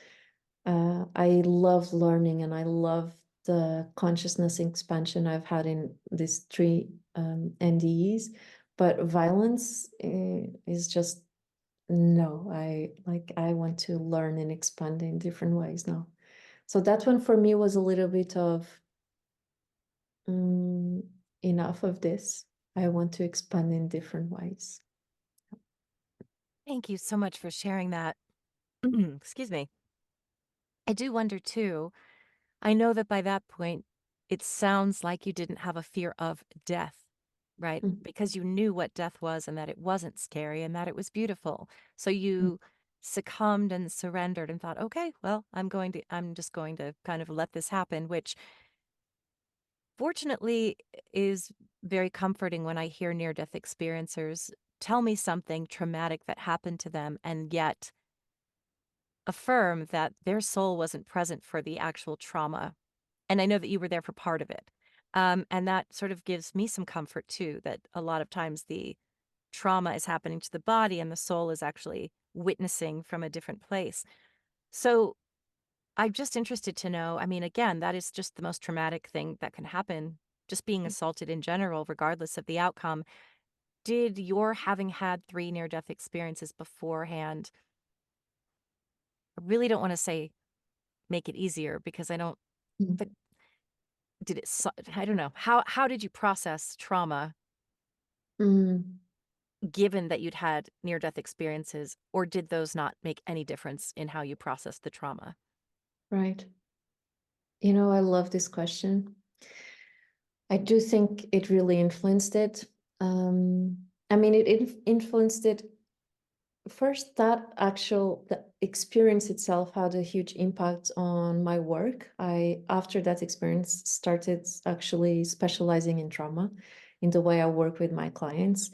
I love learning and I love the consciousness expansion I've had in these three NDEs, but violence is just no. I want to learn and expand in different ways now. So that one for me was a little bit of mm, enough of this. I want to expand in different ways. Thank you so much for sharing that. Excuse me. I do wonder too. I know that by that point, it sounds like you didn't have a fear of death, right? Mm, Because you knew what death was and that it wasn't scary and that it was beautiful. So mm, you succumbed and surrendered and thought, okay, well, I'm just going to kind of let this happen, which fortunately is very comforting when I hear near death experiencers tell me something traumatic that happened to them and yet affirm that their soul wasn't present for the actual trauma. And I know that you were there for part of it. And that sort of gives me some comfort too, that a lot of times the trauma is happening to the body and the soul is actually witnessing from a different place. So I'm just interested to know, I mean, again, that is just the most traumatic thing that can happen, just being assaulted in general, regardless of the outcome. Did your having had three near death experiences beforehand, I really don't want to say make it easier because I don't, mm, but did it, I don't know. How did you process trauma mm, given that you'd had near death experiences, or did those not make any difference in how you processed the trauma? right. You know, I love this question. I do think it really influenced it. I mean, it influenced it first. That actual the experience itself had a huge impact on my work. I, after that experience, started actually specializing in trauma in the way I work with my clients.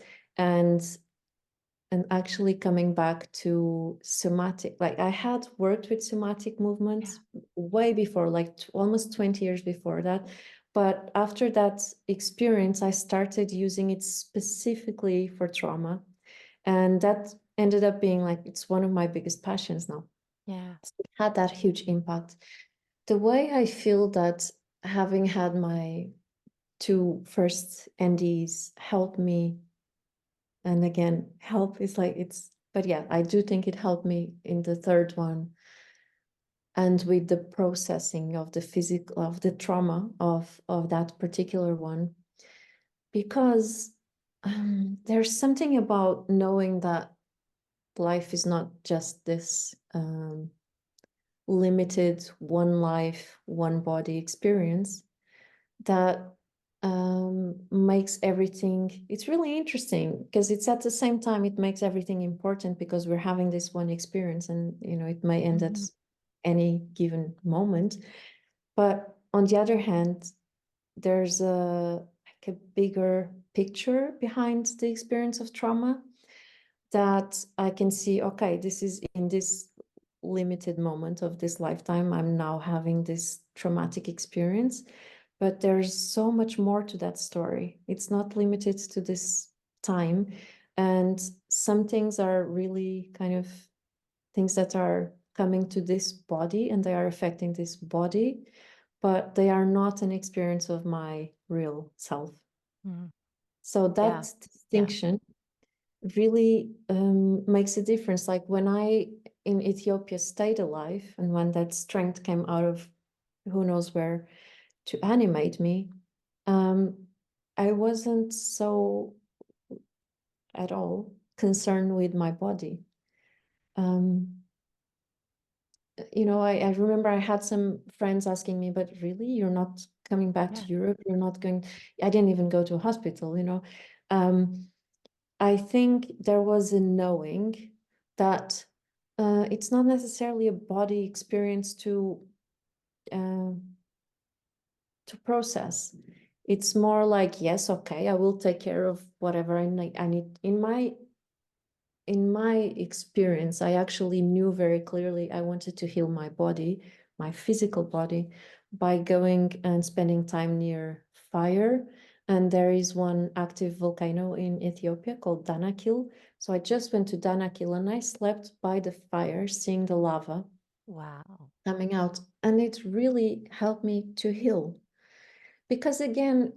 And actually coming back to somatic, like I had worked with somatic Yeah. movements way before, like almost 20 years before that. But after that experience, I started using it specifically for trauma. And that ended up being like, it's one of my biggest passions now. Yeah. So it had that huge impact. The way I feel that having had my two first NDs helped me, and again, help is like it's, but yeah, I do think it helped me in the third one and with the processing of the physical of the trauma of that particular one, because there's something about knowing that life is not just this limited one life, one body experience that makes everything, it's really interesting because it's at the same time it makes everything important because we're having this one experience and you know it may end at Mhm. any given moment, but on the other hand there's like a bigger picture behind the experience of trauma that I can see, okay, this is in this limited moment of this lifetime I'm now having this traumatic experience, but there's so much more to that story. It's not limited to this time. And some things are really kind of things that are coming to this body and they are affecting this body, but they are not an experience of my real self. Mhm. So Yeah. that Yeah. distinction really makes a difference. Like when I in Ethiopia stayed alive, and when that strength came out of who knows where to animate me, um, I wasn't so at all concerned with my body. Um, I remember I had some friends asking me, but really, you're not coming back to Yeah. Europe? You're not going, I didn't even go to a hospital. Um, I think there was a knowing that it's not necessarily a body experience uh, to process. It's more like, yes, okay, I will take care of whatever I need. In my experience, I actually knew very clearly I wanted to heal my body, my physical body, by going and spending time near fire. And there is one active volcano in Ethiopia called Danakil. So I just went to Danakil and I slept by the fire, seeing the lava Wow. coming out. And it really helped me to heal. Because again,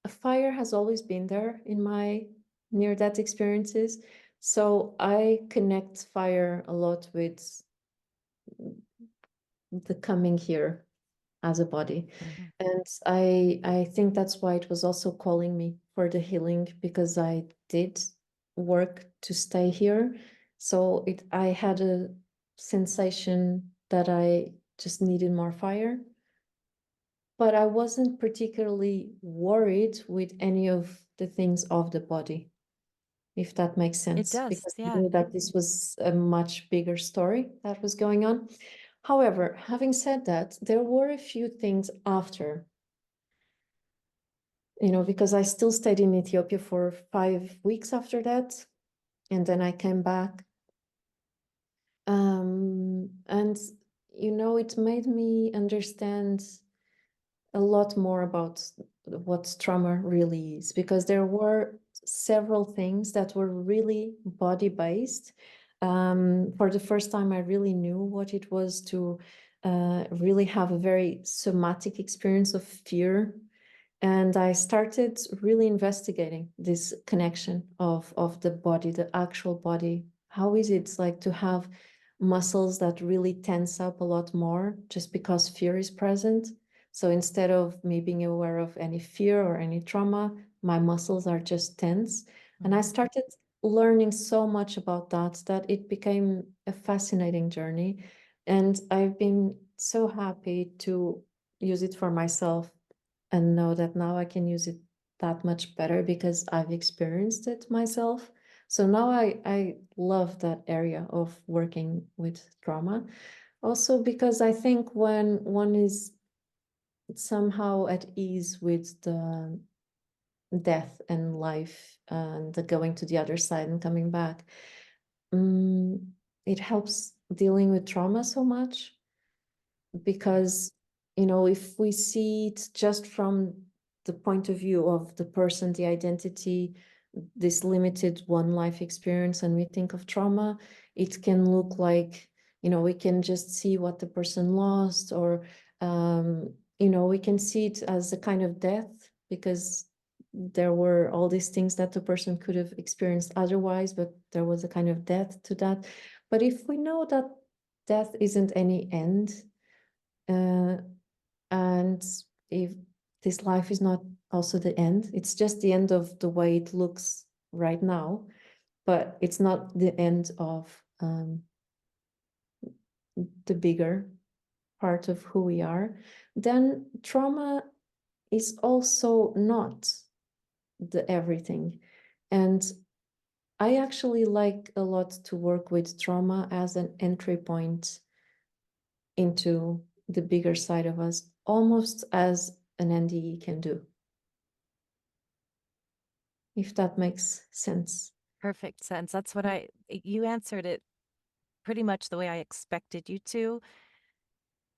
a fire has always been there in my near death experiences. So I connect fire a lot with the coming here as a body. Mhm. And I think that's why it was also calling me for the healing, because I did work to stay here. So I had a sensation that I just needed more fire. But I wasn't particularly worried with any of the things of the body, if that makes It sense, does. because I Yeah. knew that this was a much bigger story that was going on. However, having said that, there were a few things after, because I still stayed in Ethiopia for 5 weeks after that. And then I came back. And, it made me understand a lot more about what trauma really is, because there were several things that were really body based. For the first time, I really knew what it was to really have a very somatic experience of fear. And I started really investigating this connection of the body, the actual body. How is it like to have muscles that really tense up a lot more just because fear is present? So instead of me being aware of any fear or any trauma, my muscles are just tense. And I Mhm. started learning so much about that it became a fascinating journey. And I've been so happy to use it for myself and know that now I can use it that much better because I've experienced it myself. So now I love that area of working with trauma. Also because I think when one is somehow at ease with the death and life and the going to the other side and coming back, it helps dealing with trauma so much, Yeah. because if we see it just from the point of view of the person, the identity, this limited one life experience, and we think of trauma, it can look like, we can just see what the person lost, or we can see it as a kind of death because there were all these things that the person could have experienced otherwise, but there was a kind of death to that. But if we know that death isn't any end, uh, and if this life is not also the end, it's just the end of the way it looks right now, but it's not the end of the bigger part of who we are, then trauma is also not the everything. And I actually like a lot to work with trauma as an entry point into the bigger side of us, almost as an NDE can do, if that makes sense. Perfect sense. That's what you answered it pretty much the way I expected you to,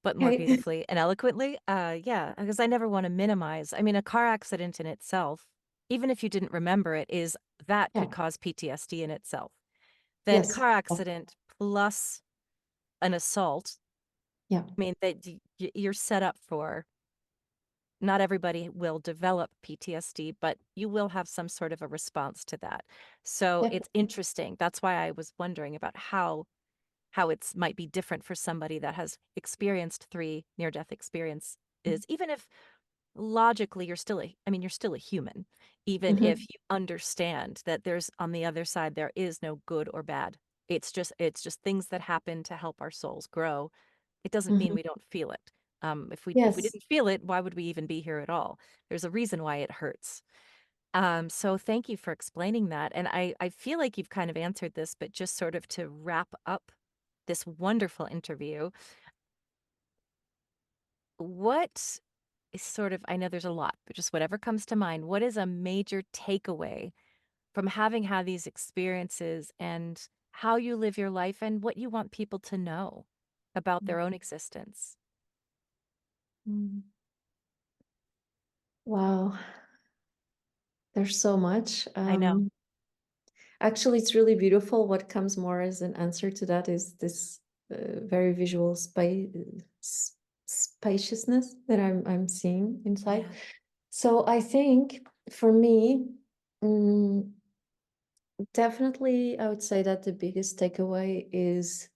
but more Okay. beautifully and eloquently. Yeah, because I never want to minimize. I mean, a car accident in itself. even if you didn't remember it, is that Yeah. could cause PTSD in itself. Then Yes. car accident plus an assault, Yeah. I mean, that you're set up for. Not everybody will develop PTSD, but you will have some sort of a response to that. So Yeah. it's interesting. That's why I was wondering about how it's might be different for somebody that has experienced 3 near-death experiences, even if logically you're still I mean, you're still a human, even if Mm-hmm. you understand that there's on the other side there is no good or bad. It's just things that happen to help our souls grow. It doesn't mean Mm-hmm. we don't feel it. If we Yes. didn't feel it, why would we even be here at all? There's a reason why it hurts. So thank you for explaining that. And I feel like you've kind of answered this, but just sort of to wrap up this wonderful interview, what is sort of, I know there's a lot, but just whatever comes to mind, what is a major takeaway from having had these experiences and how you live your life and what you want people to know about their own existence? Mm. Wow. There's so much. I know. Actually, it's really beautiful. What comes more as an answer to that is this very visual spaciousness that I'm seeing inside. Yeah. So I think for me, mm, definitely, I would say that the biggest takeaway is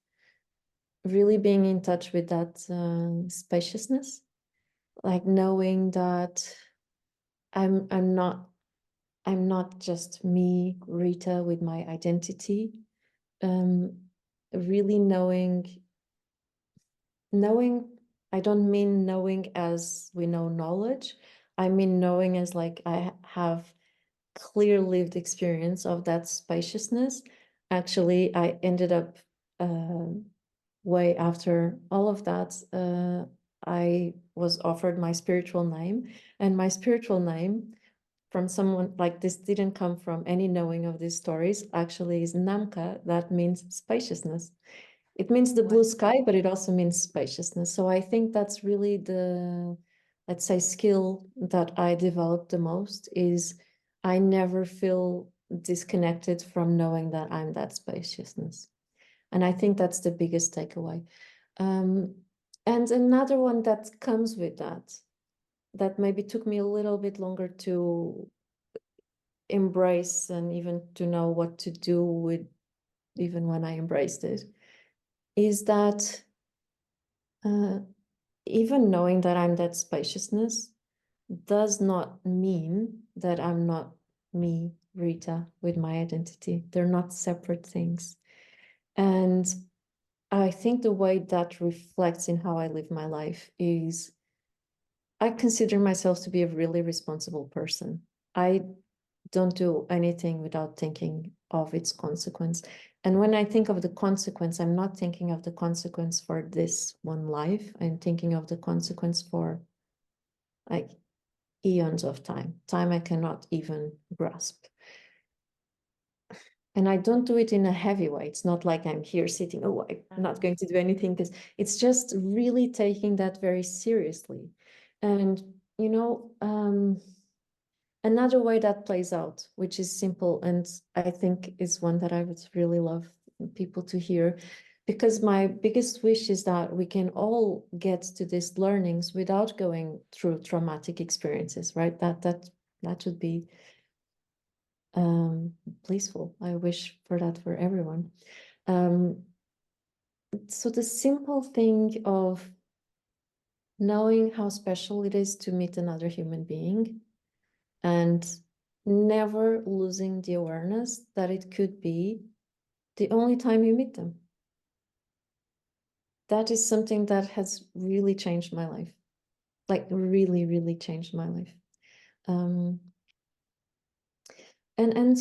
really being in touch with that spaciousness, like knowing that I'm not just me, Rita, with my identity. Um, really knowing, I don't mean knowing as we know knowledge. I mean knowing as like I have clear lived experience of that spaciousness. Actually, I ended up way after all of that. I was offered my spiritual name, and my spiritual name from someone like this didn't come from any knowing of these stories. Actually, is Namka. That means spaciousness. It means the What? blue sky, but it also means spaciousness. So I think that's really the, let's say, skill that I developed the most is I never feel disconnected from knowing that I'm that spaciousness. And I think that's the biggest takeaway. Um, and another one that comes with that, that maybe took me a little bit longer to embrace and even to know what to do with, even when I embraced it, is that uh, even knowing that I'm that spaciousness does not mean that I'm not me, Rita, with my identity. They're not separate things. And I think the way that reflects in how I live my life is I consider myself to be a really responsible person. I don't do anything without thinking of its consequence. And when I think of the consequence, I'm not thinking of the consequence for this one life. I'm thinking of the consequence for like eons of time I cannot even grasp. And I don't do it in a heavy way. It's not like I'm here sitting, oh, I'm not going to do anything, because it's just really taking that very seriously. And, another way that plays out, which is simple, and I think is one that I would really love people to hear, because my biggest wish is that we can all get to these learnings without going through traumatic experiences, right? That would be blissful. I wish for that for everyone. Um, so the simple thing of knowing how special it is to meet another human being and never losing the awareness that it could be the only time you meet them. That is something that has really changed my life, like really, really changed my life. Um, and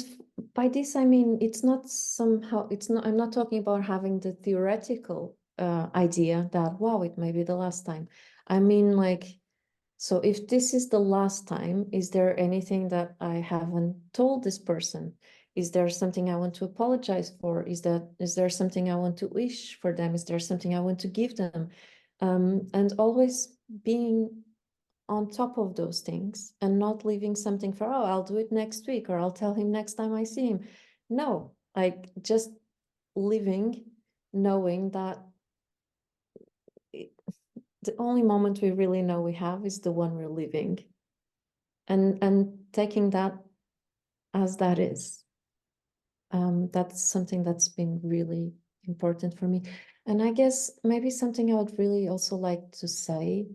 by this I mean it's not somehow, it's not, I'm not talking about having the theoretical idea that wow, it may be the last time. I mean, like, so if this is the last time, is there anything that I haven't told this person? Is there something I want to apologize for? Is there something I want to wish for them? Is there something I want to give them? And always being on top of those things and not leaving something for, oh, I'll do it next week, or I'll tell him next time I see him. No, like just living, knowing that the only moment we really know we have is the one we're living, and taking that as that is. That's something that's been really important for me. And I guess maybe something I would really also like to say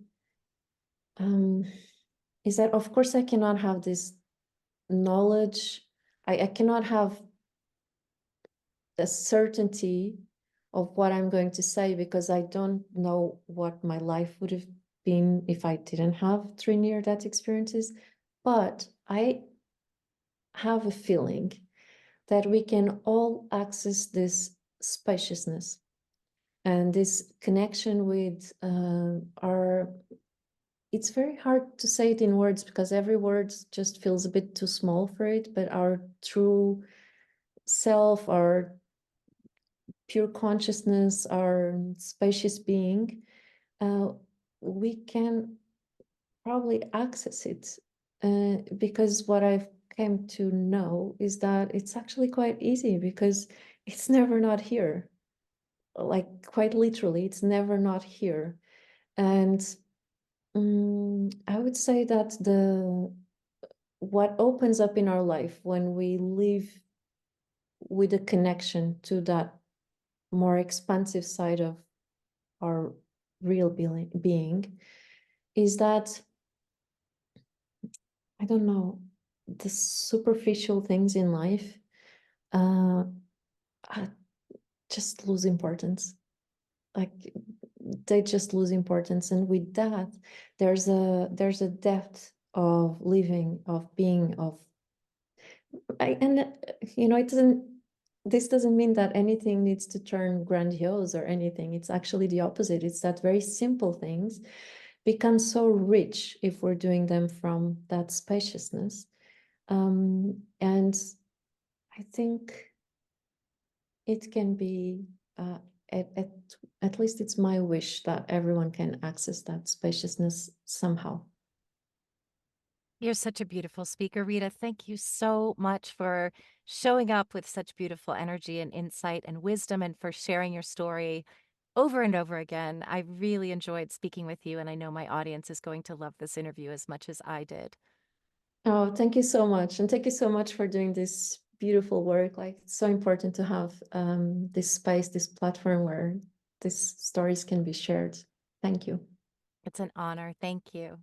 is that, of course, I cannot have this knowledge. I cannot have a certainty of what I'm going to say, because I don't know what my life would have been if I didn't have 3 near-death experiences. But I have a feeling that we can all access this spaciousness and this connection with our, it's very hard to say it in words because every word just feels a bit too small for it, but our true self, our pure consciousness, our spacious being, we can probably access it, because what I've came to know is that it's actually quite easy, because it's never not here. Like quite literally, it's never not here. And I would say that what opens up in our life when we live with a connection to that more expansive side of our real being is that, I don't know, the superficial things in life uh, just lose importance. Like they just lose importance, and with that, there's a depth of living, of being, of and it doesn't. This doesn't mean that anything needs to turn grandiose or anything. It's actually the opposite. It's that very simple things become so rich if we're doing them from that spaciousness. And I think it can be, at, at, at least it's my wish that everyone can access that spaciousness somehow. You're such a beautiful speaker, Rita. Thank you so much for showing up with such beautiful energy and insight and wisdom, and for sharing your story over and over again. I really enjoyed speaking with you, and I know my audience is going to love this interview as much as I did. Oh, thank you so much. And thank you so much for doing this beautiful work. Like, it's so important to have this space, this platform where these stories can be shared. Thank you. It's an honor. Thank you.